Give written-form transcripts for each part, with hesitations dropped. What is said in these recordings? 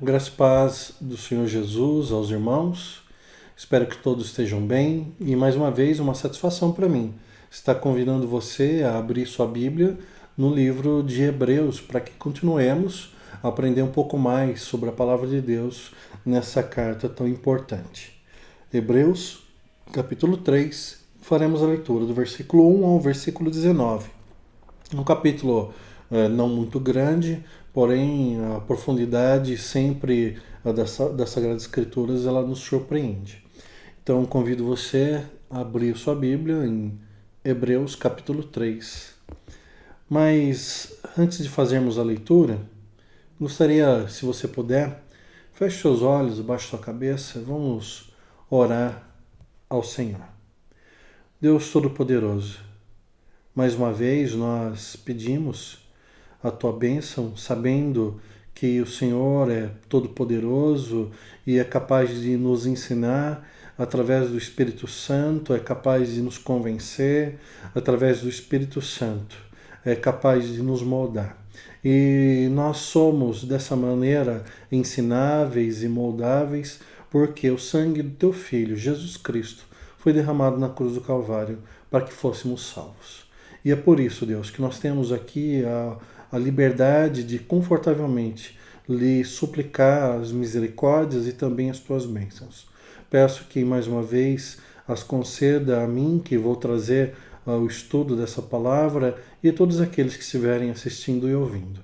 Graça e paz do Senhor Jesus aos irmãos. Espero que todos estejam bem e mais uma vez uma satisfação para mim estar convidando você a abrir sua Bíblia no livro de Hebreus para que continuemos a aprender um pouco mais sobre a palavra de Deus nessa carta tão importante. Hebreus, capítulo 3, faremos a leitura do versículo 1 ao versículo 19. Um capítulo não muito grande, porém a profundidade sempre das Sagradas Escrituras ela nos surpreende. Então convido você a abrir sua Bíblia em Hebreus capítulo 3. Mas antes de fazermos a leitura, gostaria, se você puder, feche seus olhos, baixe sua cabeça, vamos orar ao Senhor. Deus Todo-Poderoso, mais uma vez nós pedimos a tua bênção, sabendo que o Senhor é todo-poderoso e é capaz de nos ensinar através do Espírito Santo, é capaz de nos convencer através do Espírito Santo, é capaz de nos moldar. E nós somos dessa maneira ensináveis e moldáveis porque o sangue do teu Filho, Jesus Cristo, foi derramado na cruz do Calvário para que fôssemos salvos. E é por isso, Deus, que nós temos aqui a liberdade de confortavelmente lhe suplicar as misericórdias e também as tuas bênçãos. Peço que mais uma vez as conceda a mim, que vou trazer o estudo dessa palavra, e a todos aqueles que estiverem assistindo e ouvindo.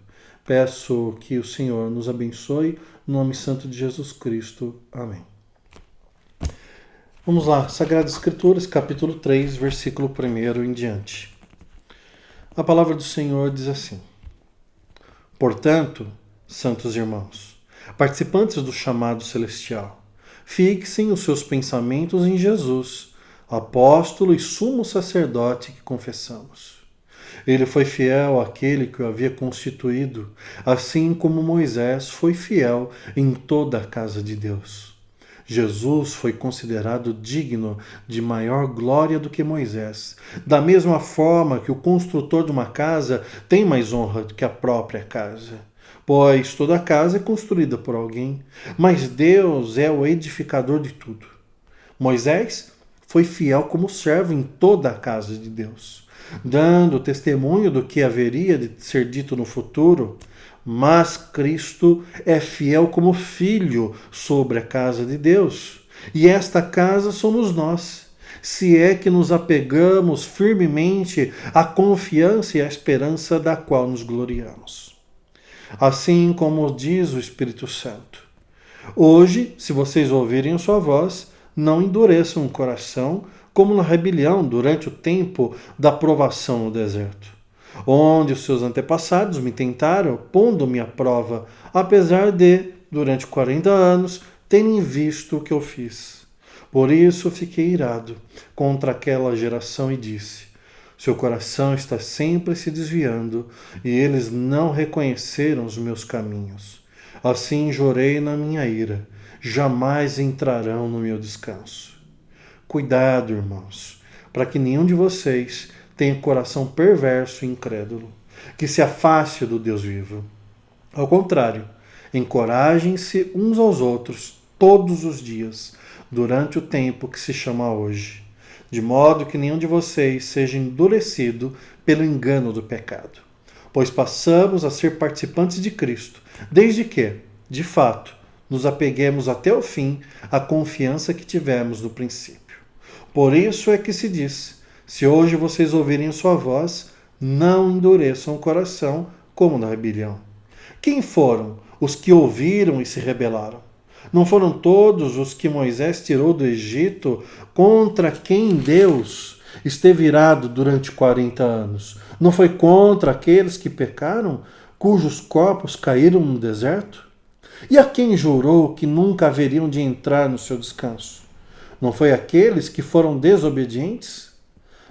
Peço que o Senhor nos abençoe, no nome santo de Jesus Cristo. Amém. Vamos lá, Sagradas Escrituras, capítulo 3, versículo 1 em diante. A palavra do Senhor diz assim: Portanto, santos irmãos, participantes do chamado celestial, fixem os seus pensamentos em Jesus, apóstolo e sumo sacerdote que confessamos. Ele foi fiel àquele que o havia constituído, assim como Moisés foi fiel em toda a casa de Deus. Jesus foi considerado digno de maior glória do que Moisés, da mesma forma que o construtor de uma casa tem mais honra do que a própria casa. Pois toda casa é construída por alguém, mas Deus é o edificador de tudo. Moisés foi fiel como servo em toda a casa de Deus, dando testemunho do que haveria de ser dito no futuro. Mas Cristo é fiel como filho sobre a casa de Deus. E esta casa somos nós, se é que nos apegamos firmemente à confiança e à esperança da qual nos gloriamos. Assim como diz o Espírito Santo: Hoje, se vocês ouvirem a sua voz, não endureçam o coração como na rebelião durante o tempo da provação no deserto, onde os seus antepassados me tentaram, pondo-me à prova, apesar de, durante 40 anos, terem visto o que eu fiz. Por isso fiquei irado contra aquela geração e disse: Seu coração está sempre se desviando, e eles não reconheceram os meus caminhos. Assim jurei na minha ira: jamais entrarão no meu descanso. Cuidado, irmãos, para que nenhum de vocês tenha coração perverso e incrédulo, que se afaste do Deus vivo. Ao contrário, encorajem-se uns aos outros todos os dias, durante o tempo que se chama hoje, de modo que nenhum de vocês seja endurecido pelo engano do pecado. Pois passamos a ser participantes de Cristo, desde que, de fato, nos apeguemos até o fim à confiança que tivemos no princípio. Por isso é que se diz: se hoje vocês ouvirem sua voz, não endureçam o coração como na rebelião. Quem foram os que ouviram e se rebelaram? Não foram todos os que Moisés tirou do Egito, contra quem Deus esteve irado durante 40 anos? Não foi contra aqueles que pecaram, cujos corpos caíram no deserto? E a quem jurou que nunca haveriam de entrar no seu descanso? Não foi aqueles que foram desobedientes?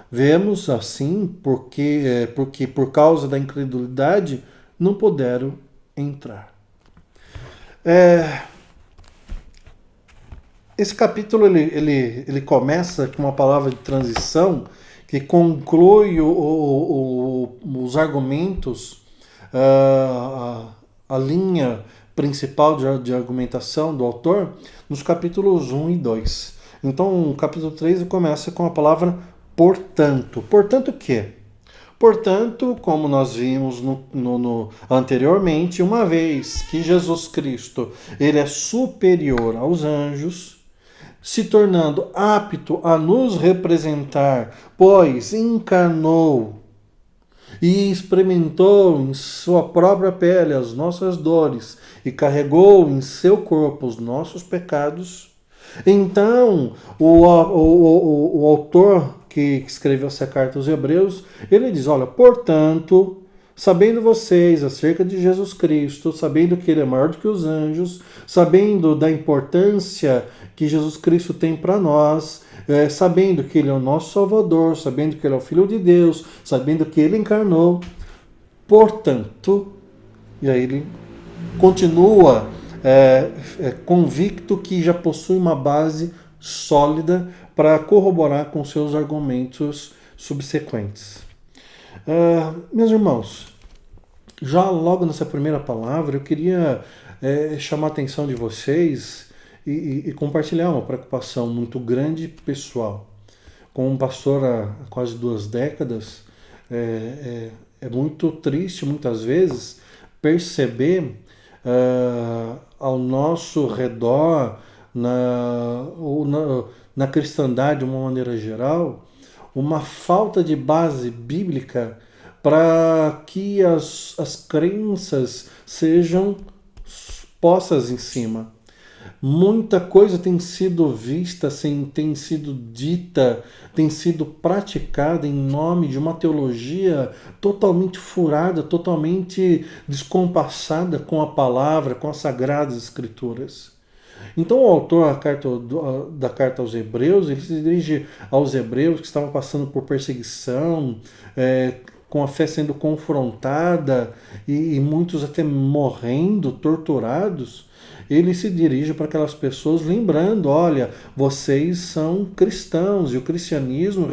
Vemos assim porque por causa da incredulidade não puderam entrar. Esse capítulo ele começa com uma palavra de transição que conclui os argumentos, a linha principal de argumentação do autor nos capítulos 1 e 2. Então, o capítulo 3 começa com a palavra portanto. Portanto o quê? Portanto, como nós vimos anteriormente, uma vez que Jesus Cristo ele é superior aos anjos, se tornando apto a nos representar, pois encarnou e experimentou em sua própria pele as nossas dores e carregou em seu corpo os nossos pecados, então o autor que escreveu essa carta aos Hebreus, ele diz, olha, portanto, sabendo vocês acerca de Jesus Cristo, sabendo que ele é maior do que os anjos, sabendo da importância que Jesus Cristo tem para nós, sabendo que ele é o nosso Salvador, sabendo que ele é o Filho de Deus, sabendo que ele encarnou, portanto, e aí ele continua convicto que já possui uma base sólida para corroborar com seus argumentos subsequentes. Meus irmãos, já logo nessa primeira palavra eu queria chamar a atenção de vocês e compartilhar uma preocupação muito grande pessoal. Como um pastor há quase 2 décadas, é muito triste muitas vezes perceber ao nosso redor, na cristandade de uma maneira geral, uma falta de base bíblica para que as crenças sejam postas em cima. Muita coisa tem sido vista, tem sido dita, tem sido praticada em nome de uma teologia totalmente furada, totalmente descompassada com a palavra, com as sagradas escrituras. Então o autor da carta aos Hebreus, ele se dirige aos hebreus que estavam passando por perseguição, com a fé sendo confrontada e muitos até morrendo, torturados. Ele se dirige para aquelas pessoas lembrando, olha, vocês são cristãos e o cristianismo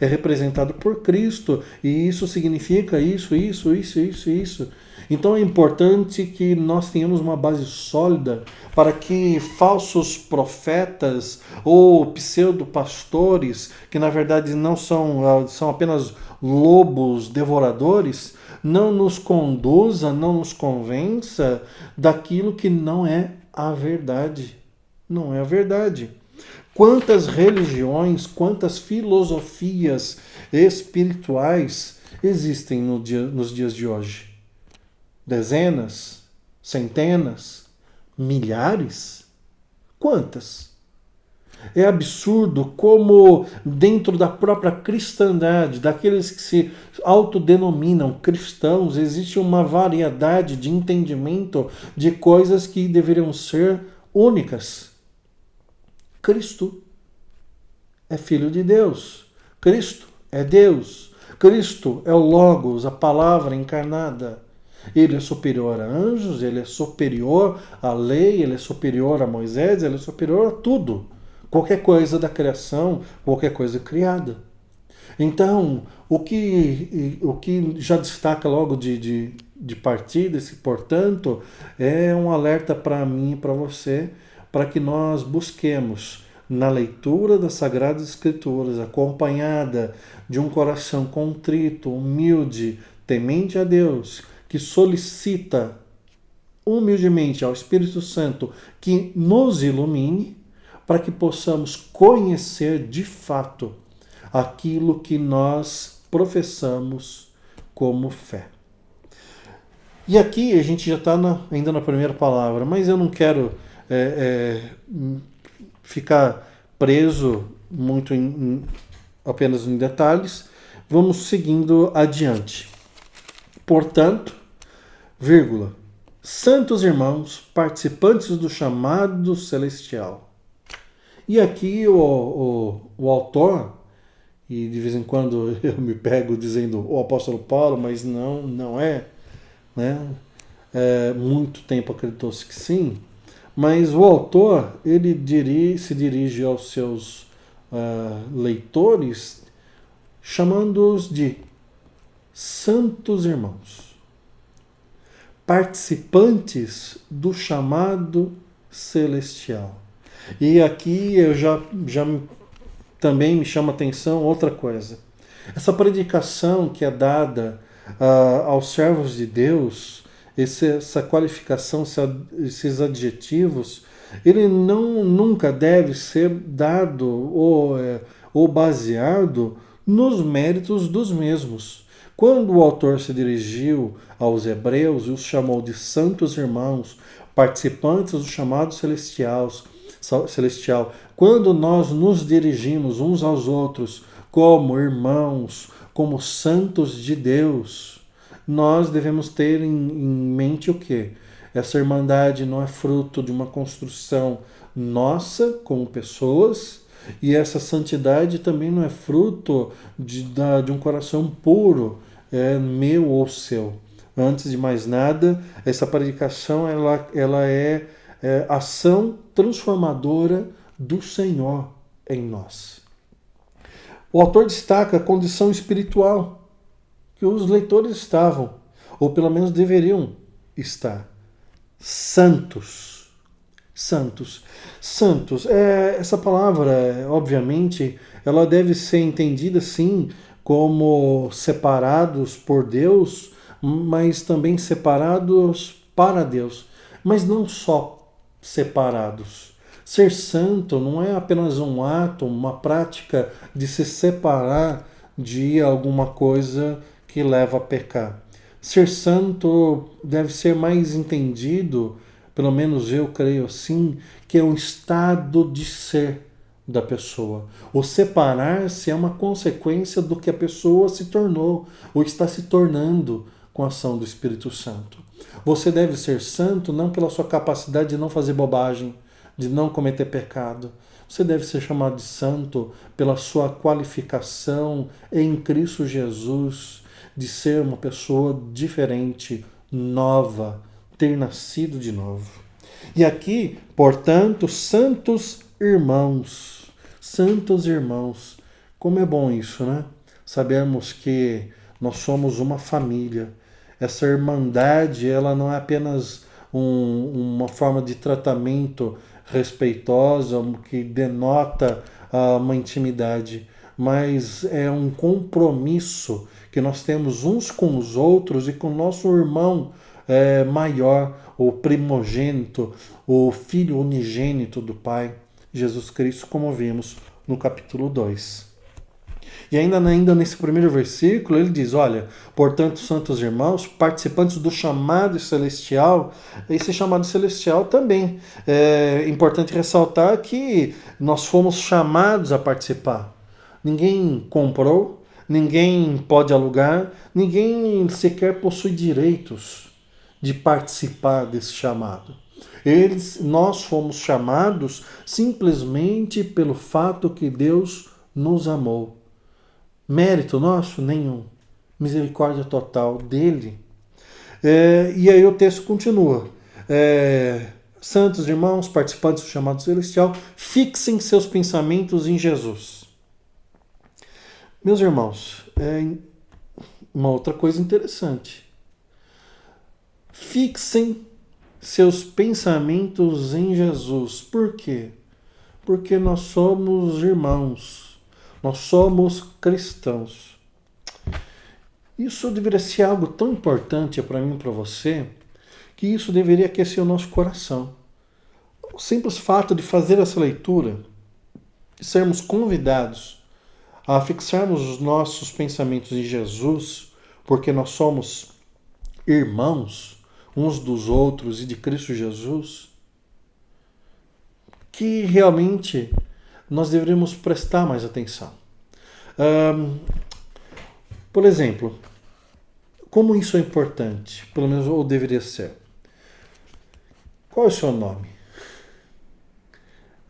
é representado por Cristo e isso significa isso. Então é importante que nós tenhamos uma base sólida para que falsos profetas ou pseudo-pastores, que na verdade não são apenas lobos devoradores, não nos conduza, não nos convença daquilo que não é a verdade. Não é a verdade. Quantas religiões, quantas filosofias espirituais existem nos dias de hoje? Dezenas? Centenas? Milhares? Quantas? É absurdo como dentro da própria cristandade, daqueles que se autodenominam cristãos, existe uma variedade de entendimento de coisas que deveriam ser únicas. Cristo é Filho de Deus. Cristo é Deus. Cristo é o Logos, a palavra encarnada. Ele é superior a anjos, ele é superior à lei, ele é superior a Moisés, ele é superior a tudo. Qualquer coisa da criação, qualquer coisa criada. Então, o que já destaca logo de partida, esse portanto, é um alerta para mim e para você, para que nós busquemos na leitura das Sagradas Escrituras, acompanhada de um coração contrito, humilde, temente a Deus, que solicita humildemente ao Espírito Santo que nos ilumine, para que possamos conhecer de fato aquilo que nós professamos como fé. E aqui a gente já está ainda na primeira palavra, mas eu não quero ficar preso muito apenas em detalhes. Vamos seguindo adiante. Portanto, santos irmãos, participantes do chamado celestial. E aqui o autor, e de vez em quando eu me pego dizendo o apóstolo Paulo, mas não é, né? Muito tempo acreditou-se que sim, mas o autor ele se dirige aos seus leitores chamando-os de santos irmãos. participantes do chamado celestial. E aqui eu já também me chama a atenção outra coisa. Essa predicação que é dada aos servos de Deus, essa qualificação, esses adjetivos, ele nunca deve ser dado ou baseado nos méritos dos mesmos. Quando o autor se dirigiu aos hebreus e os chamou de santos irmãos, participantes do chamado celestial, quando nós nos dirigimos uns aos outros como irmãos, como santos de Deus, nós devemos ter em mente o quê? Essa irmandade não é fruto de uma construção nossa como pessoas, e essa santidade também não é fruto de um coração puro, meu ou seu. Antes de mais nada, essa predicação ela é ação transformadora do Senhor em nós. O autor destaca a condição espiritual que os leitores estavam, ou pelo menos deveriam estar. Santos. Santos. Santos. Essa palavra, obviamente, ela deve ser entendida, sim, como separados por Deus, mas também separados para Deus. Mas não só separados. Ser santo não é apenas um ato, uma prática de se separar de alguma coisa que leva a pecar. Ser santo deve ser mais entendido, pelo menos eu creio assim, que é um estado de ser da pessoa. O separar-se é uma consequência do que a pessoa se tornou ou está se tornando com a ação do Espírito Santo. Você deve ser santo não pela sua capacidade de não fazer bobagem, de não cometer pecado. Você deve ser chamado de santo pela sua qualificação em Cristo Jesus, de ser uma pessoa diferente, nova, ter nascido de novo. E aqui, portanto, santos irmãos, como é bom isso, né? Sabemos que nós somos uma família. Essa irmandade, ela não é apenas uma forma de tratamento respeitosa, que denota uma intimidade, mas é um compromisso que nós temos uns com os outros e com o nosso irmão maior, o primogênito, o filho unigênito do Pai, Jesus Cristo, como vimos no capítulo 2. E ainda nesse primeiro versículo, ele diz, olha, portanto, santos irmãos, participantes do chamado celestial, esse chamado celestial também é importante ressaltar que nós fomos chamados a participar. Ninguém comprou, ninguém pode alugar, ninguém sequer possui direitos de participar desse chamado. Nós fomos chamados simplesmente pelo fato que Deus nos amou. Mérito nosso? Nenhum. Misericórdia total dele. E aí o texto continua. Santos irmãos, participantes do chamado celestial, fixem seus pensamentos em Jesus. Meus irmãos, uma outra coisa interessante. Fixem seus pensamentos em Jesus. Por quê? Porque nós somos irmãos. Nós somos cristãos. Isso deveria ser algo tão importante para mim e para você, que isso deveria aquecer o nosso coração. O simples fato de fazer essa leitura, de sermos convidados a fixarmos os nossos pensamentos em Jesus, porque nós somos irmãos uns dos outros e de Cristo Jesus, que realmente nós deveríamos prestar mais atenção. Por exemplo, como isso é importante, pelo menos ou deveria ser. Qual é o seu nome?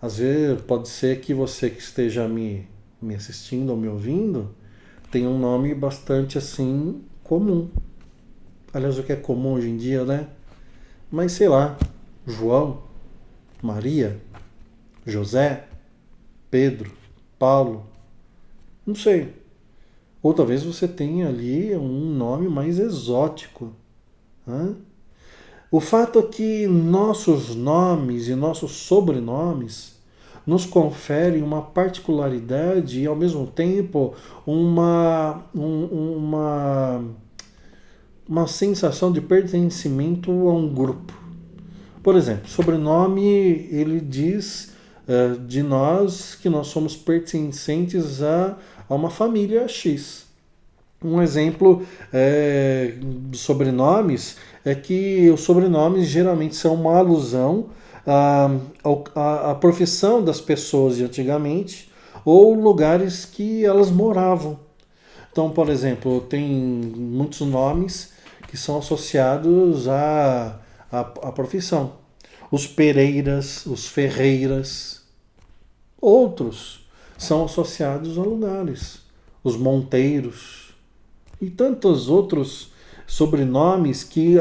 Às vezes pode ser que você que esteja me assistindo ou me ouvindo tenha um nome bastante assim comum. Aliás, o que é comum hoje em dia, né? Mas sei lá, João, Maria, José, Pedro, Paulo, não sei. Ou talvez você tenha ali um nome mais exótico. Né? O fato é que nossos nomes e nossos sobrenomes nos conferem uma particularidade e, ao mesmo tempo, uma sensação de pertencimento a um grupo. Por exemplo, sobrenome, ele diz de nós que nós somos pertencentes a uma família X. Um exemplo de sobrenomes é que os sobrenomes geralmente são uma alusão à profissão das pessoas de antigamente ou lugares que elas moravam. Então, por exemplo, tem muitos nomes que são associados à profissão. Os Pereiras, os Ferreiras. Outros são associados a lugares. Os Monteiros e tantos outros sobrenomes que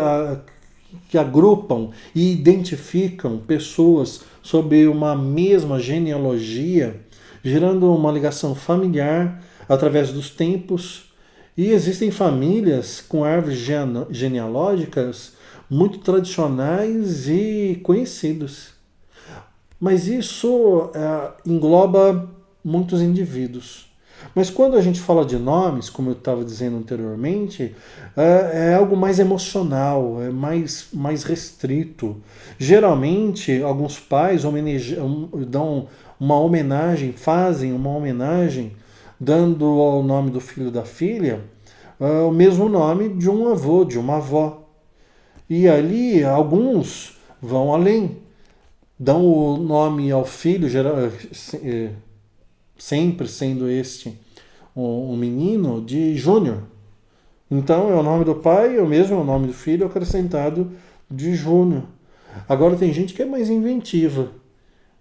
agrupam e identificam pessoas sob uma mesma genealogia, gerando uma ligação familiar através dos tempos. E existem famílias com árvores genealógicas muito tradicionais e conhecidas. Mas isso engloba muitos indivíduos. Mas quando a gente fala de nomes, como eu estava dizendo anteriormente, é algo mais emocional, é mais restrito. Geralmente, alguns pais dão uma homenagem, fazem uma homenagem, dando ao nome do filho da filha o mesmo nome de um avô, de uma avó. E ali, alguns vão além, dão o nome ao filho, sempre sendo este um menino, de Júnior. Então é o nome do pai, o mesmo é o nome do filho acrescentado de Júnior. Agora tem gente que é mais inventiva.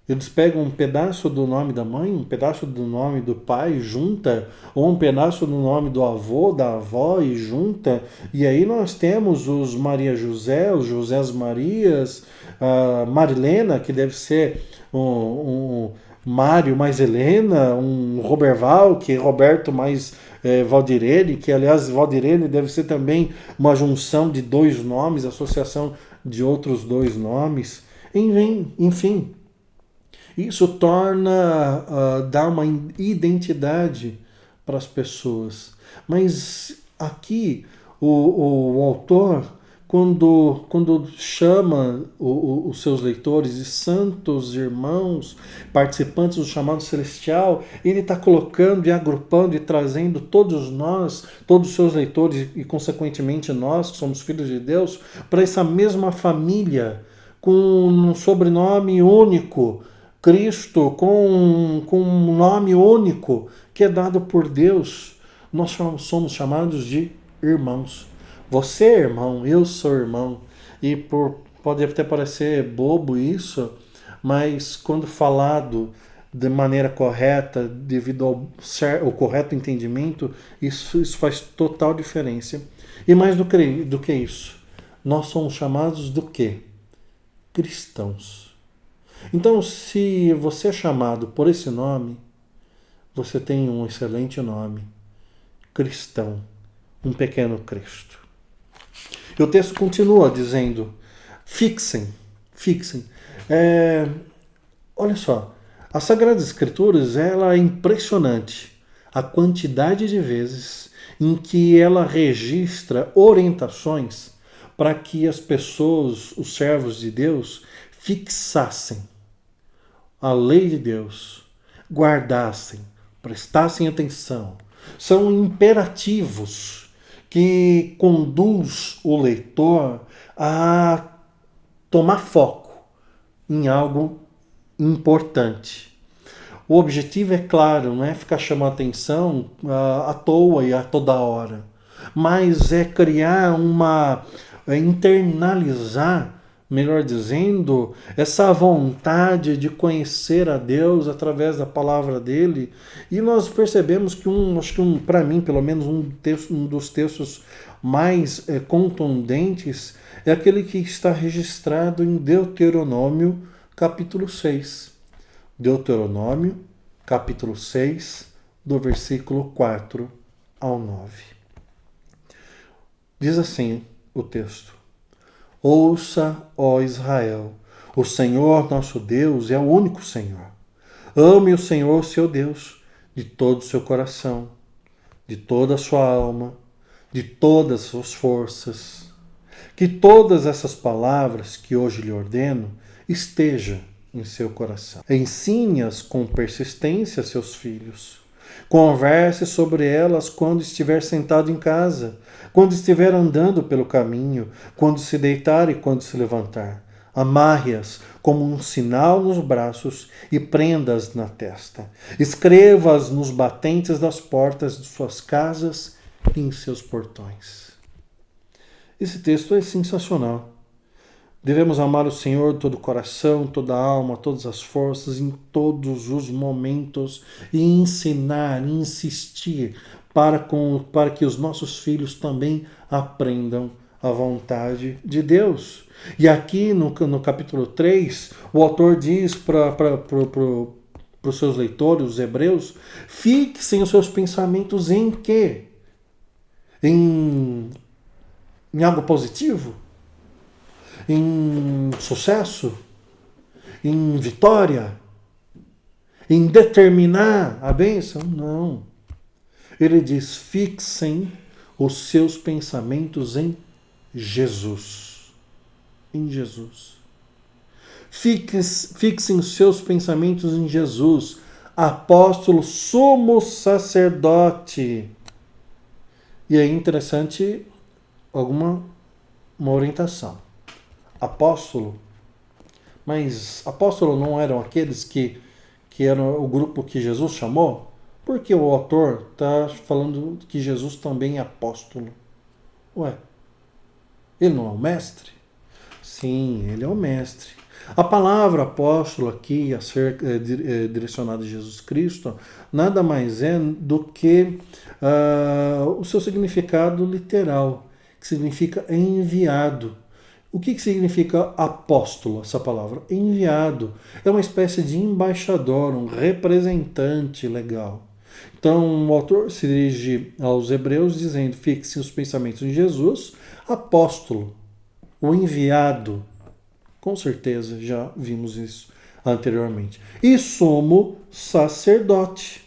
Eles pegam um pedaço do nome da mãe, um pedaço do nome do pai, junta, ou um pedaço do nome do avô, da avó e junta. E aí nós temos os Maria José, os Josés Marias, a Marilena, que deve ser um Mário mais Helena, um Roberval, que é Roberto mais Valdirene, que aliás Valdirene deve ser também uma junção de dois nomes, associação de outros dois nomes. Enfim, isso dá uma identidade para as pessoas. Mas aqui o autor, quando chama os seus leitores de santos irmãos, participantes do chamado celestial, ele está colocando e agrupando e trazendo todos nós, todos os seus leitores e consequentemente nós, que somos filhos de Deus, para essa mesma família, com um sobrenome único, Cristo, com um nome único que é dado por Deus. Nós somos chamados de irmãos. Você é irmão, eu sou irmão. E pode até parecer bobo isso, mas quando falado de maneira correta, devido ao correto entendimento, isso faz total diferença. E mais do que isso, nós somos chamados do quê? Cristãos. Então, se você é chamado por esse nome, você tem um excelente nome, cristão, um pequeno Cristo. E o texto continua dizendo, fixem. Olha só, as Sagradas Escrituras, ela é impressionante a quantidade de vezes em que ela registra orientações para que as pessoas, os servos de Deus, fixassem a lei de Deus, guardassem, prestassem atenção. São imperativos que conduz o leitor a tomar foco em algo importante. O objetivo é claro, não é ficar chamando atenção à toa e a toda hora, mas é criar internalizar, melhor dizendo, essa vontade de conhecer a Deus através da palavra dele. E nós percebemos que para mim, pelo menos um dos textos mais contundentes é aquele que está registrado em Deuteronômio, capítulo 6. Deuteronômio, capítulo 6, do versículo 4 ao 9. Diz assim o texto: Ouça, ó Israel, o Senhor nosso Deus é o único Senhor. Ame o Senhor seu Deus de todo o seu coração, de toda a sua alma, de todas as suas forças. Que todas essas palavras que hoje lhe ordeno estejam em seu coração. Ensine-as com persistência a seus filhos. Converse sobre elas quando estiver sentado em casa, quando estiver andando pelo caminho, quando se deitar e quando se levantar. Amarre-as como um sinal nos braços e prenda-as na testa. Escreva-as nos batentes das portas de suas casas e em seus portões. Esse texto é sensacional. Devemos amar o Senhor todo o coração, toda a alma, todas as forças, em todos os momentos e ensinar, insistir para que os nossos filhos também aprendam a vontade de Deus. E aqui no capítulo 3, o autor diz para os seus leitores, os hebreus, fixem os seus pensamentos em quê? Em algo positivo? Em sucesso? Em vitória? Em determinar a bênção? Não. Ele diz, fixem os seus pensamentos em Jesus. Em Jesus. Fixem os seus pensamentos em Jesus, apóstolo, sumo sacerdote. E é interessante uma orientação. Apóstolo, mas apóstolo não eram aqueles que eram o grupo que Jesus chamou? Porque o autor está falando que Jesus também é apóstolo. Ué, ele não é o mestre? Sim, ele é o mestre. A palavra apóstolo aqui, a ser direcionada a Jesus Cristo, nada mais é do que o seu significado literal, que significa enviado. O que significa apóstolo, essa palavra? Enviado. É uma espécie de embaixador, um representante legal. Então, o autor se dirige aos hebreus dizendo, fixe os pensamentos em Jesus, apóstolo, o enviado. Com certeza, já vimos isso anteriormente. E sumo sacerdote.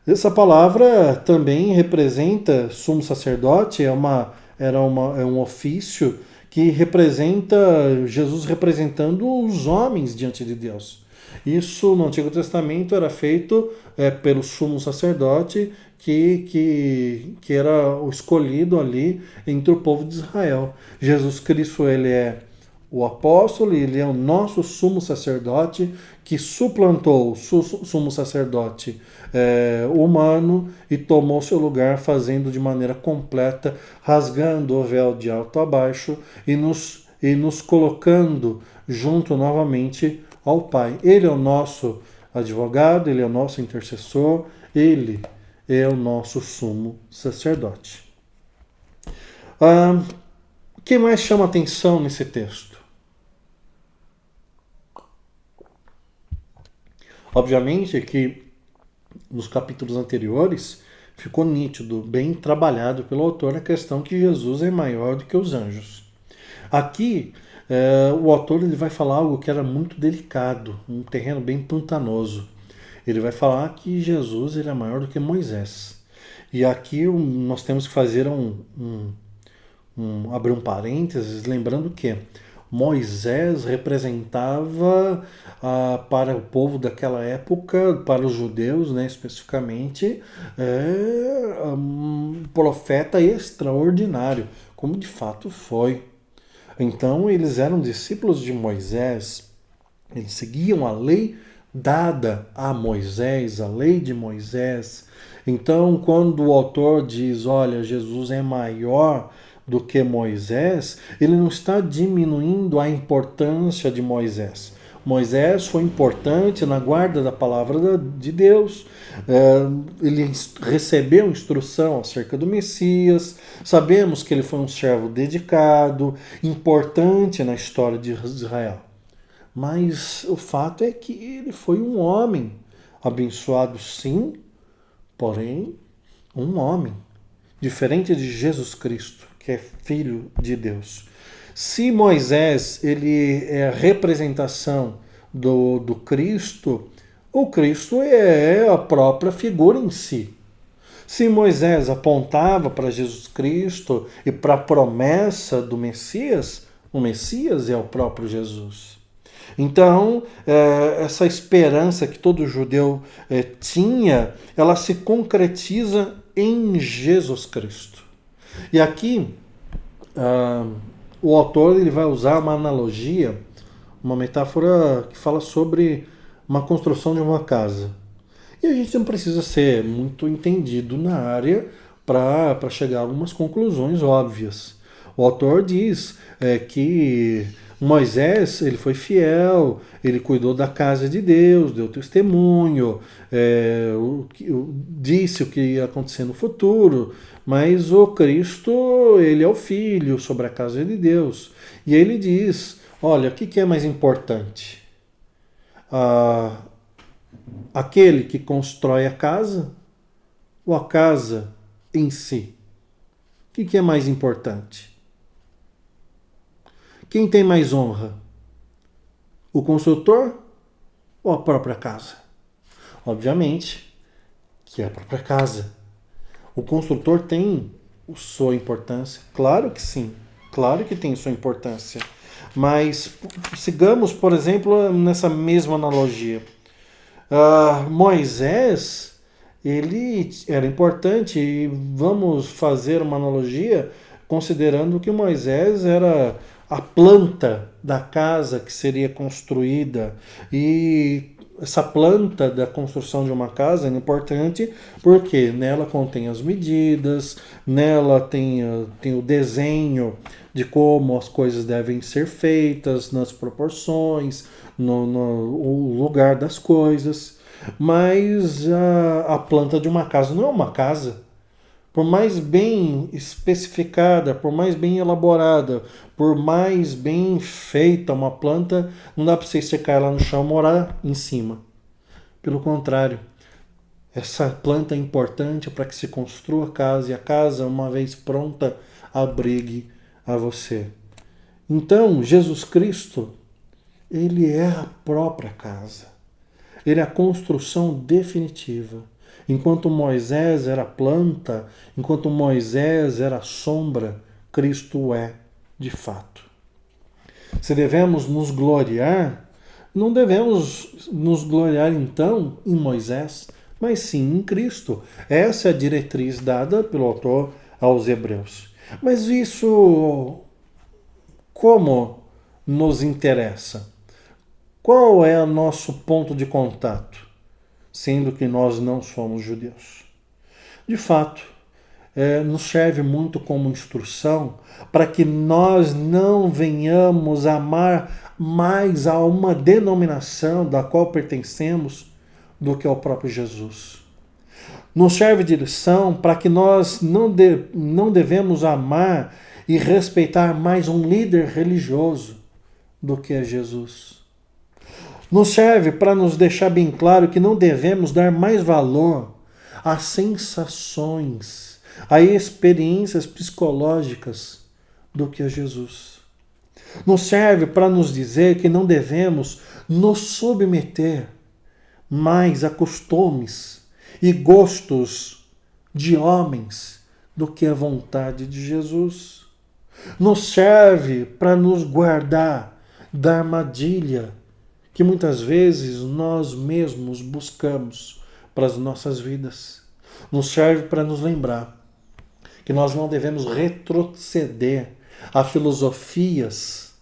Essa palavra também representa, sumo sacerdote, é um ofício que representa Jesus representando os homens diante de Deus. Isso no Antigo Testamento era feito pelo sumo sacerdote que era o escolhido ali entre o povo de Israel. Jesus Cristo, ele é o apóstolo, ele é o nosso sumo sacerdote que suplantou o sumo sacerdote humano e tomou seu lugar fazendo de maneira completa, rasgando o véu de alto a baixo e nos colocando junto novamente ao Pai. Ele é o nosso advogado, ele é o nosso intercessor, ele é o nosso sumo sacerdote. O que mais chama atenção nesse texto? Obviamente que nos capítulos anteriores ficou nítido, bem trabalhado pelo autor, a questão que Jesus é maior do que os anjos. Aqui, o autor ele vai falar algo que era muito delicado, um terreno bem pantanoso. Ele vai falar que Jesus ele é maior do que Moisés. E aqui nós temos que fazer abrir um parênteses, lembrando que Moisés representava para o povo daquela época, para os judeus, né, especificamente, um profeta extraordinário, como de fato foi. Então, eles eram discípulos de Moisés, eles seguiam a lei dada a Moisés, a lei de Moisés. Então, quando o autor diz, olha, Jesus é maior do que Moisés, ele não está diminuindo a importância de Moisés. Moisés foi importante na guarda da palavra de Deus, ele recebeu instrução acerca do Messias, sabemos que ele foi um servo dedicado, importante na história de Israel. Mas o fato é que ele foi um homem, abençoado sim, porém um homem, diferente de Jesus Cristo, que é filho de Deus. Se Moisés ele é a representação do Cristo, o Cristo é a própria figura em si. Se Moisés apontava para Jesus Cristo e para a promessa do Messias, o Messias é o próprio Jesus. Então, essa esperança que todo judeu tinha, ela se concretiza em Jesus Cristo. E aqui, o autor ele vai usar uma analogia, uma metáfora que fala sobre uma construção de uma casa. E a gente não precisa ser muito entendido na área para chegar a algumas conclusões óbvias. O autor diz que Moisés ele foi fiel, ele cuidou da casa de Deus, deu testemunho, disse o que ia acontecer no futuro, mas o Cristo ele é o Filho sobre a casa de Deus. E ele diz, olha, o que é mais importante? Aquele que constrói a casa ou a casa em si? O que é mais importante? Quem tem mais honra? O construtor ou a própria casa? Obviamente que é a própria casa. O construtor tem sua importância? Claro que sim, claro que tem sua importância. Mas sigamos, por exemplo, nessa mesma analogia. Moisés, ele era importante e vamos fazer uma analogia considerando que Moisés era a planta da casa que seria construída e essa planta da construção de uma casa é importante porque nela contém as medidas, nela tem o desenho de como as coisas devem ser feitas, nas proporções, no lugar das coisas. Mas a planta de uma casa não é uma casa. Por mais bem especificada, por mais bem elaborada, por mais bem feita uma planta, não dá para você secar ela no chão e morar em cima. Pelo contrário, essa planta é importante para que se construa a casa e a casa, uma vez pronta, abrigue a você. Então, Jesus Cristo, ele é a própria casa. Ele é a construção definitiva. Enquanto Moisés era planta, enquanto Moisés era sombra, Cristo é de fato. Se devemos nos gloriar, não devemos nos gloriar então em Moisés, mas sim em Cristo. Essa é a diretriz dada pelo autor aos Hebreus. Mas isso como nos interessa? Qual é o nosso ponto de contato, sendo que nós não somos judeus? De fato, nos serve muito como instrução para que nós não venhamos a amar mais a uma denominação da qual pertencemos do que ao próprio Jesus. Nos serve de lição para que nós não devemos amar e respeitar mais um líder religioso do que é Jesus. Nos serve para nos deixar bem claro que não devemos dar mais valor às sensações, a experiências psicológicas do que a Jesus. Nos serve para nos dizer que não devemos nos submeter mais a costumes e gostos de homens do que a vontade de Jesus. Nos serve para nos guardar da armadilha que muitas vezes nós mesmos buscamos para as nossas vidas. Nos serve para nos lembrar que nós não devemos retroceder a filosofias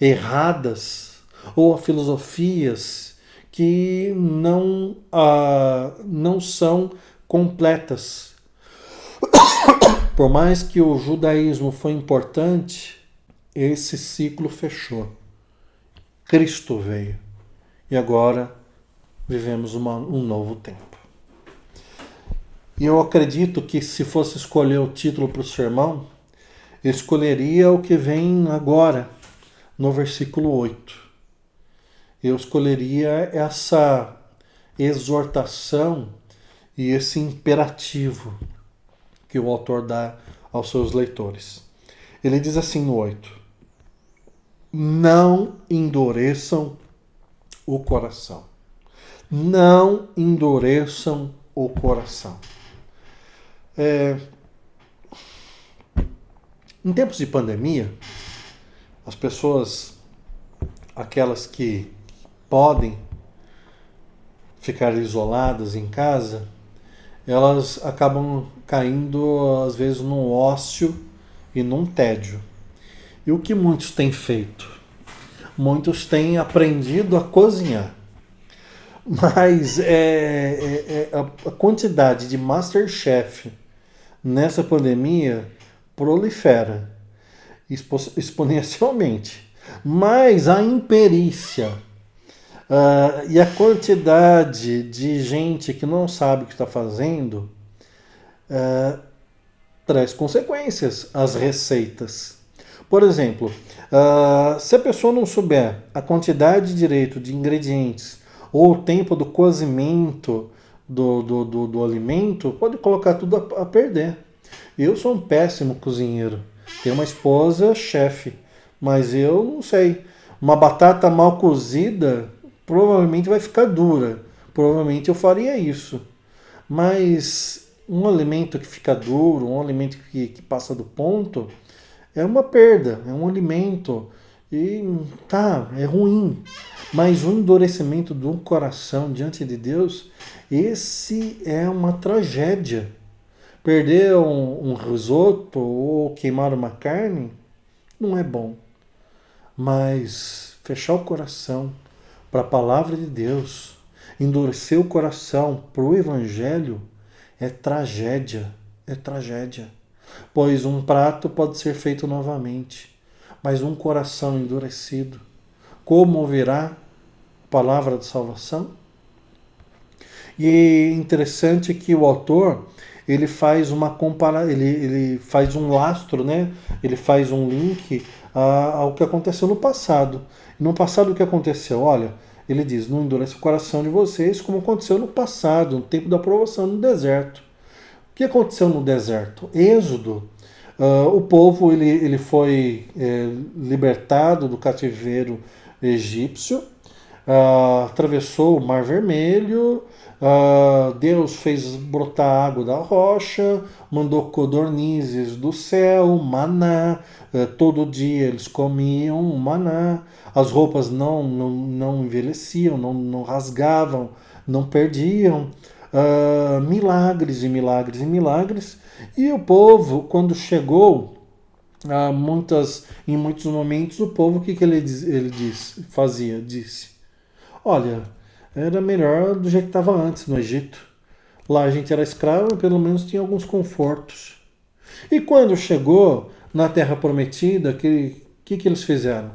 erradas ou a filosofias que não são completas. Por mais que o judaísmo foi importante, esse ciclo fechou. Cristo veio. E agora vivemos um novo tempo. E eu acredito que se fosse escolher o título para o sermão, eu escolheria o que vem agora, no versículo 8. Eu escolheria essa exortação e esse imperativo que o autor dá aos seus leitores. Ele diz assim no 8: Não endureçam o coração. Não endureçam o coração. Em tempos de pandemia, as pessoas, aquelas que podem ficar isoladas em casa, elas acabam caindo, às vezes, num ócio e num tédio. E o que muitos têm feito? Muitos têm aprendido a cozinhar. Mas a quantidade de MasterChef nessa pandemia prolifera exponencialmente. Mas a imperícia e a quantidade de gente que não sabe o que está fazendo traz consequências às receitas. Por exemplo, se a pessoa não souber a quantidade direito de ingredientes ou o tempo do cozimento do alimento, pode colocar tudo a perder. Eu sou um péssimo cozinheiro. Tenho uma esposa chefe, mas eu não sei. Uma batata mal cozida provavelmente vai ficar dura. Provavelmente eu faria isso. Mas um alimento que fica duro, um alimento que passa do ponto, é uma perda, é um alimento. E tá, é ruim. Mas o endurecimento do coração diante de Deus, esse é uma tragédia. Perder um risoto ou queimar uma carne não é bom. Mas fechar o coração para a palavra de Deus, endurecer o coração para o Evangelho, é tragédia. É tragédia. Pois um prato pode ser feito novamente, mas um coração endurecido, como ouvirá a palavra de salvação? E é interessante que o autor ele faz uma ele faz um lastro, né? Ele faz um link ao que aconteceu no passado. No passado o que aconteceu? Olha, ele diz: não endureça o coração de vocês, como aconteceu no passado, no tempo da provação no deserto. O que aconteceu no deserto? Êxodo. O povo ele foi libertado do cativeiro egípcio, atravessou o Mar Vermelho, Deus fez brotar água da rocha, mandou codornizes do céu, maná, todo dia eles comiam maná, as roupas não envelheciam, não rasgavam, não perdiam, milagres e milagres e milagres, e o povo, quando chegou, em muitos momentos, o povo, o que ele disse, olha, era melhor do jeito que estava antes, no Egito. Lá a gente era escravo, pelo menos tinha alguns confortos. E quando chegou na Terra Prometida, que eles fizeram?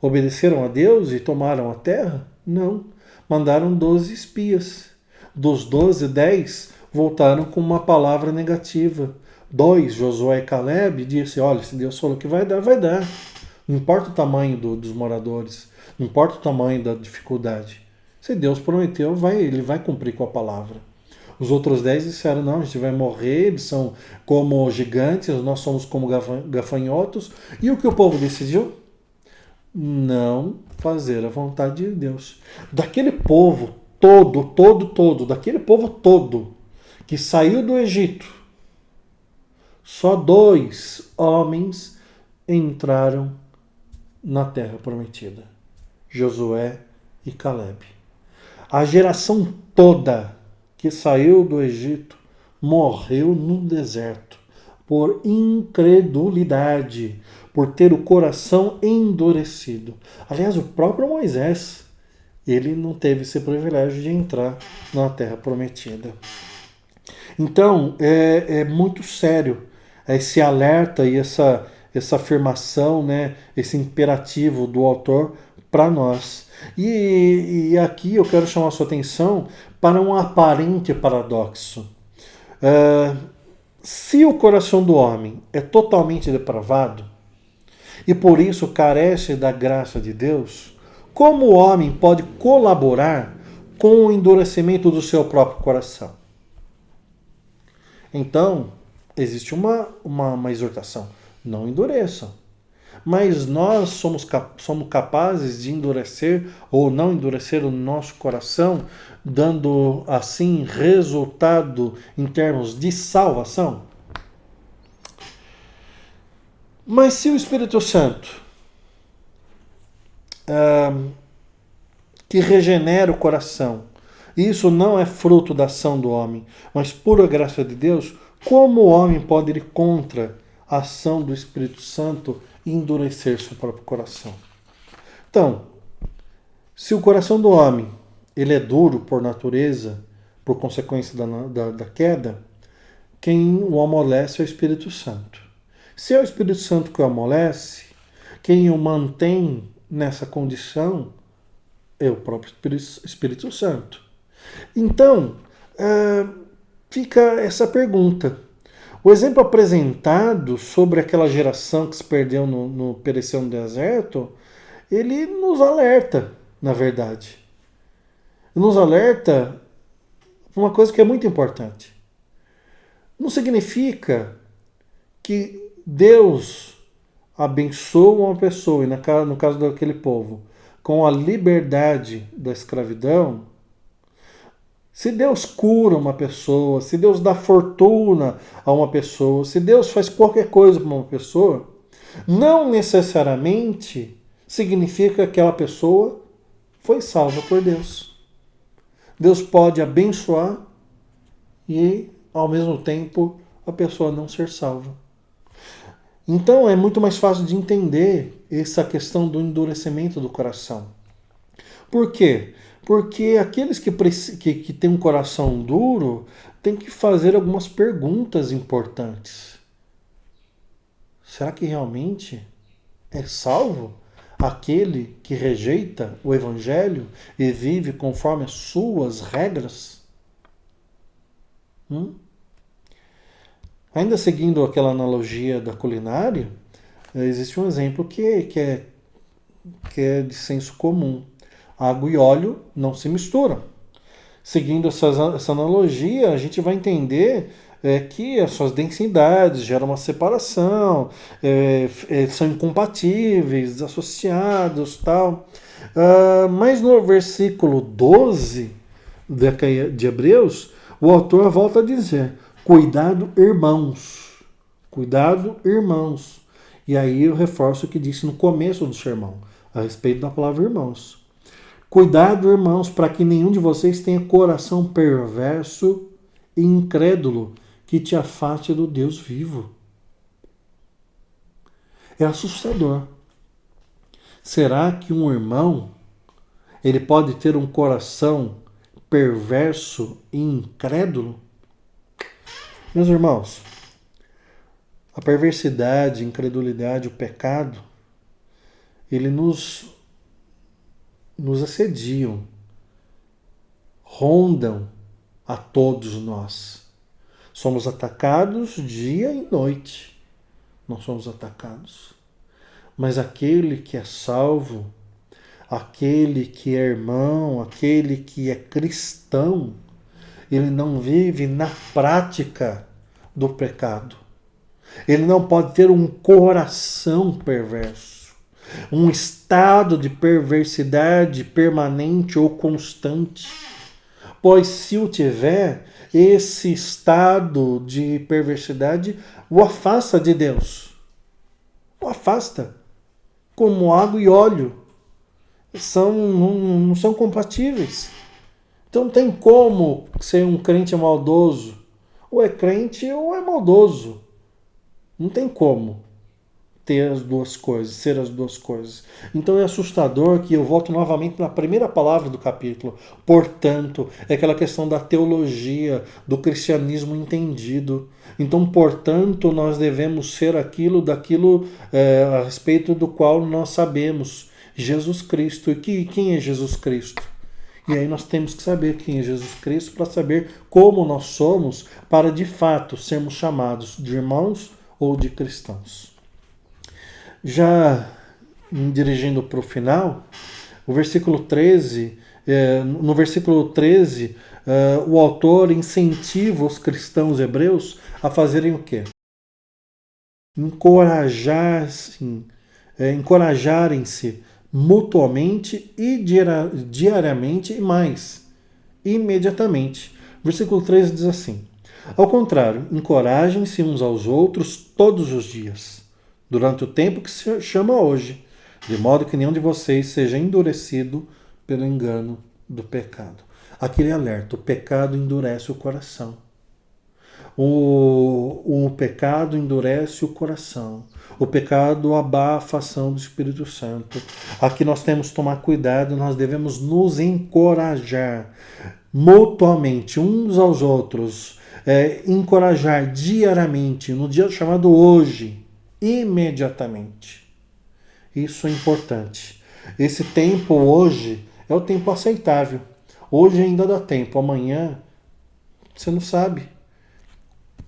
Obedeceram a Deus e tomaram a terra? Não. Mandaram 12 espias. Dos 12, 10 voltaram com uma palavra negativa. 2, Josué e Caleb, disse: olha, se Deus falou que vai dar, vai dar. Não importa o tamanho dos moradores, não importa o tamanho da dificuldade. Se Deus prometeu, ele vai cumprir com a palavra. Os outros 10 disseram: não, a gente vai morrer, eles são como gigantes, nós somos como gafanhotos. E o que o povo decidiu? Não fazer a vontade de Deus. Daquele povo daquele povo todo que saiu do Egito, só 2 homens entraram na terra prometida: Josué e Caleb. A geração toda que saiu do Egito morreu no deserto por incredulidade, por ter o coração endurecido. Aliás, o próprio Moisés, ele não teve esse privilégio de entrar na terra prometida. Então, é muito sério esse alerta e essa afirmação, né, esse imperativo do autor para nós. E aqui eu quero chamar a sua atenção para um aparente paradoxo. Se o coração do homem é totalmente depravado e por isso carece da graça de Deus, como o homem pode colaborar com o endurecimento do seu próprio coração? Então, existe uma exortação: não endureçam. mas nós somos capazes de endurecer ou não endurecer o nosso coração, dando assim resultado em termos de salvação? Mas se o Espírito Santo, que regenera o coração, isso não é fruto da ação do homem, mas pura graça de Deus, como o homem pode ir contra a ação do Espírito Santo e endurecer seu próprio coração? Então, se o coração do homem ele é duro por natureza, por consequência da queda, quem o amolece é o Espírito Santo. Se é o Espírito Santo que o amolece, quem o mantém nessa condição é o próprio Espírito Santo. Então, fica essa pergunta. O exemplo apresentado sobre aquela geração que se perdeu pereceu no deserto, ele nos alerta, na verdade. Nos alerta uma coisa que é muito importante. Não significa que Deus abençoa uma pessoa, e no caso daquele povo, com a liberdade da escravidão. Se Deus cura uma pessoa, se Deus dá fortuna a uma pessoa, se Deus faz qualquer coisa para uma pessoa, não necessariamente significa que aquela pessoa foi salva por Deus. Deus pode abençoar e, ao mesmo tempo, a pessoa não ser salva. Então é muito mais fácil de entender essa questão do endurecimento do coração. Por quê? Porque aqueles que têm um coração duro têm que fazer algumas perguntas importantes. Será que realmente é salvo aquele que rejeita o Evangelho e vive conforme as suas regras? Ainda seguindo aquela analogia da culinária, existe um exemplo que é de senso comum. Água e óleo não se misturam. Seguindo essa analogia, a gente vai entender que as suas densidades geram uma separação, são incompatíveis, desassociados, tal. Mas no versículo 12 de Hebreus, o autor volta a dizer: cuidado, irmãos. Cuidado, irmãos. E aí eu reforço o que disse no começo do sermão, a respeito da palavra irmãos. Cuidado, irmãos, para que nenhum de vocês tenha coração perverso e incrédulo que te afaste do Deus vivo. É assustador. Será que um irmão ele pode ter um coração perverso e incrédulo? Meus irmãos, a perversidade, a incredulidade, o pecado, ele nos assediam, rondam a todos nós. Somos atacados dia e noite. Nós somos atacados. Mas aquele que é salvo, aquele que é irmão, aquele que é cristão, ele não vive na prática do pecado. Ele não pode ter um coração perverso, um estado de perversidade permanente ou constante. Pois se o tiver, esse estado de perversidade o afasta de Deus. O afasta. Como água e óleo. Não são compatíveis. Então não tem como ser um crente maldoso. Ou é crente ou é maldoso. Não tem como ter as duas coisas, ser as duas coisas. Então é assustador que eu volto novamente na primeira palavra do capítulo. Portanto, é aquela questão da teologia, do cristianismo entendido. Então, portanto, nós devemos ser daquilo a respeito do qual nós sabemos. Jesus Cristo. E quem é Jesus Cristo? E aí nós temos que saber quem é Jesus Cristo para saber como nós somos para, de fato, sermos chamados de irmãos ou de cristãos. Já me dirigindo para o final, no versículo 13, o autor incentiva os cristãos hebreus a fazerem o quê? Encorajar, assim, encorajarem-se mutuamente e diariamente e mais, imediatamente. Versículo 13 diz assim: ao contrário, encorajem-se uns aos outros todos os dias, durante o tempo que se chama hoje, de modo que nenhum de vocês seja endurecido pelo engano do pecado. Aquele alerta: o pecado endurece o coração. O pecado endurece o coração. O pecado abafa a ação do Espírito Santo. Aqui nós temos que tomar cuidado, nós devemos nos encorajar mutuamente, uns aos outros, encorajar diariamente, no dia chamado hoje, imediatamente. Isso é importante. Esse tempo hoje é o tempo aceitável. Hoje ainda dá tempo, amanhã você não sabe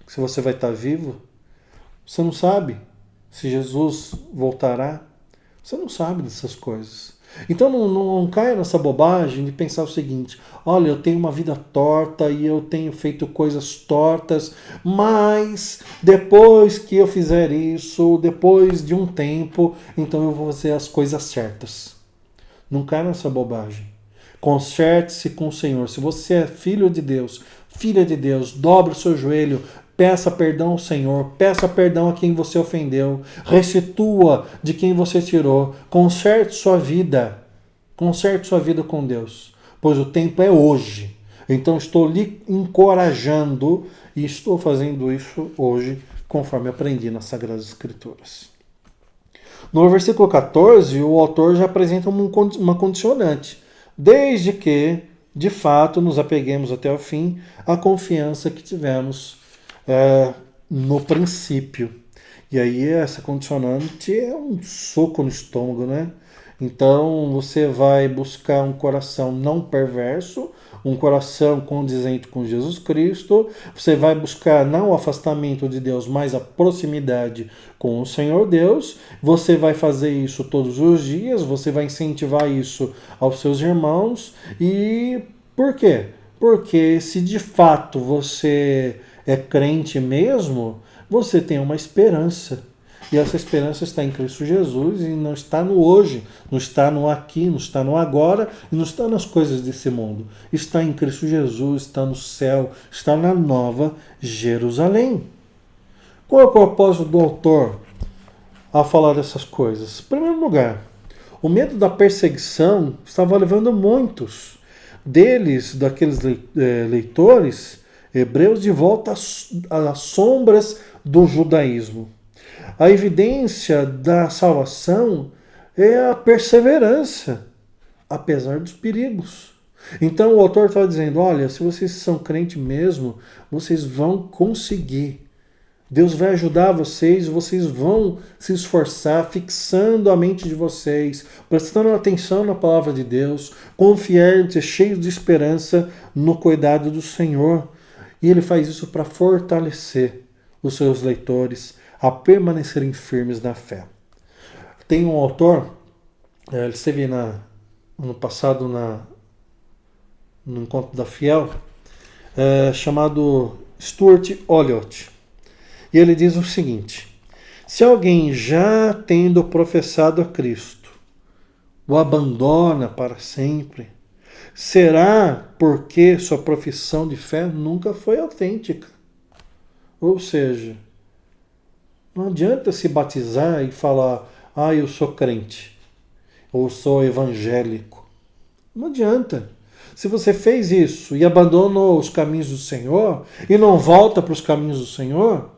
se você vai estar vivo, você não sabe se Jesus voltará, você não sabe dessas coisas. Então não caia nessa bobagem de pensar o seguinte: olha, eu tenho uma vida torta e eu tenho feito coisas tortas, mas depois que eu fizer isso, depois de um tempo, então eu vou fazer as coisas certas. Não caia nessa bobagem. Conserte-se com o Senhor. Se você é filho de Deus, filha de Deus, dobre o seu joelho, peça perdão ao Senhor, peça perdão a quem você ofendeu, restitua de quem você tirou, conserte sua vida com Deus, pois o tempo é hoje. Então estou lhe encorajando e estou fazendo isso hoje, conforme aprendi nas Sagradas Escrituras. No versículo 14, o autor já apresenta uma condicionante, desde que, de fato, nos apeguemos até o fim à confiança que tivemos no princípio. E aí essa condicionante é um soco no estômago, né? Então você vai buscar um coração não perverso, um coração condizente com Jesus Cristo, você vai buscar não o afastamento de Deus, mas a proximidade com o Senhor Deus, você vai fazer isso todos os dias, você vai incentivar isso aos seus irmãos. E por quê? Porque se de fato você é crente mesmo, você tem uma esperança. E essa esperança está em Cristo Jesus e não está no hoje, não está no aqui, não está no agora e não está nas coisas desse mundo. Está em Cristo Jesus, está no céu, está na nova Jerusalém. Qual é o propósito do autor ao falar dessas coisas? Em primeiro lugar, o medo da perseguição estava levando muitos deles, daqueles leitores hebreus, de volta às sombras do judaísmo. A evidência da salvação é a perseverança, apesar dos perigos. Então o autor está dizendo: olha, se vocês são crentes mesmo, vocês vão conseguir. Deus vai ajudar vocês, vocês vão se esforçar, fixando a mente de vocês, prestando atenção na palavra de Deus, confiantes, cheios de esperança no cuidado do Senhor. E ele faz isso para fortalecer os seus leitores a permanecerem firmes na fé. Tem um autor, ele esteve no passado no Encontro da Fiel, chamado Stuart Olyott. E ele diz o seguinte: se alguém já tendo professado a Cristo o abandona para sempre, será porque sua profissão de fé nunca foi autêntica. Ou seja, não adianta se batizar e falar: eu sou crente, ou sou evangélico. Não adianta. Se você fez isso e abandonou os caminhos do Senhor e não volta para os caminhos do Senhor,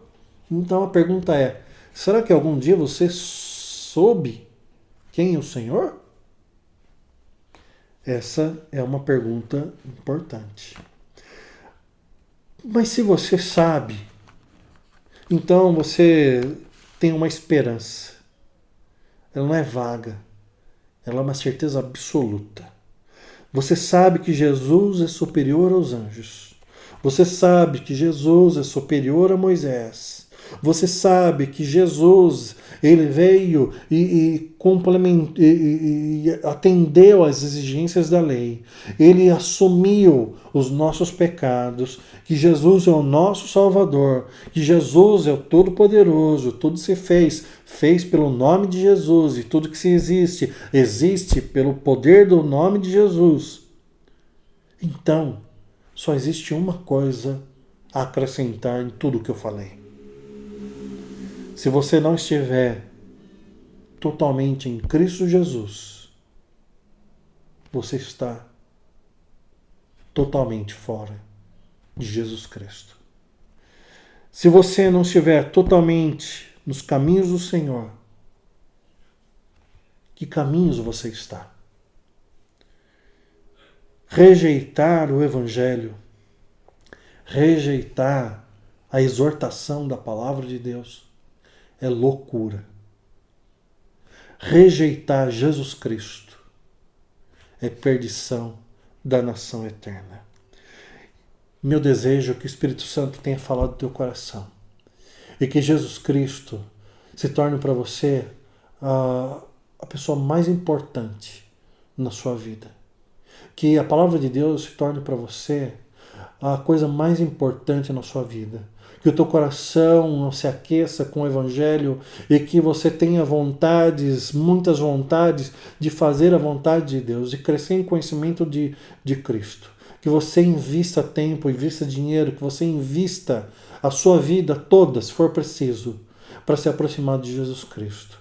então a pergunta é: será que algum dia você soube quem é o Senhor? Essa é uma pergunta importante. Mas se você sabe, então você tem uma esperança. Ela não é vaga, ela é uma certeza absoluta. Você sabe que Jesus é superior aos anjos. Você sabe que Jesus é superior a Moisés. Você sabe que Jesus Ele veio e atendeu às exigências da lei. Ele assumiu os nossos pecados, que Jesus é o nosso Salvador, que Jesus é o Todo-Poderoso, tudo se fez pelo nome de Jesus, e tudo que se existe pelo poder do nome de Jesus. Então, só existe uma coisa a acrescentar em tudo que eu falei. Se você não estiver totalmente em Cristo Jesus, você está totalmente fora de Jesus Cristo. Se você não estiver totalmente nos caminhos do Senhor, que caminhos você está? Rejeitar o Evangelho, rejeitar a exortação da palavra de Deus, é loucura. Rejeitar Jesus Cristo é perdição da nação eterna. Meu desejo é que o Espírito Santo tenha falado do teu coração e que Jesus Cristo se torne para você a pessoa mais importante na sua vida. Que a palavra de Deus se torne para você a coisa mais importante na sua vida. Que o teu coração não se aqueça com o Evangelho e que você tenha vontades, muitas vontades de fazer a vontade de Deus, de crescer em conhecimento de Cristo. Que você invista tempo, invista dinheiro, que você invista a sua vida toda, se for preciso, para se aproximar de Jesus Cristo.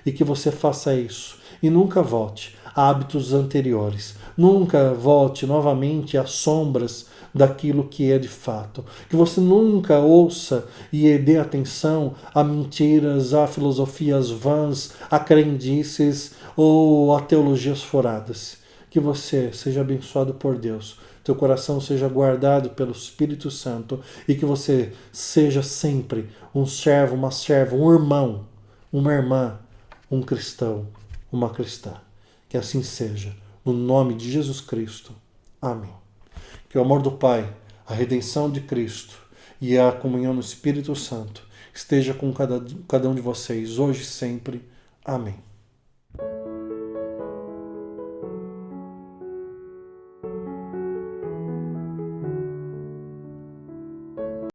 E que você faça isso e nunca volte a hábitos anteriores. Nunca volte novamente às sombras daquilo que é de fato. Que você nunca ouça e dê atenção a mentiras, a filosofias vãs, a crendices ou a teologias furadas. Que você seja abençoado por Deus, teu coração seja guardado pelo Espírito Santo e que você seja sempre um servo, uma serva, um irmão, uma irmã, um cristão, uma cristã. Que assim seja, no nome de Jesus Cristo. Amém. Que o amor do Pai, a redenção de Cristo e a comunhão do Espírito Santo esteja com cada um de vocês, hoje e sempre. Amém.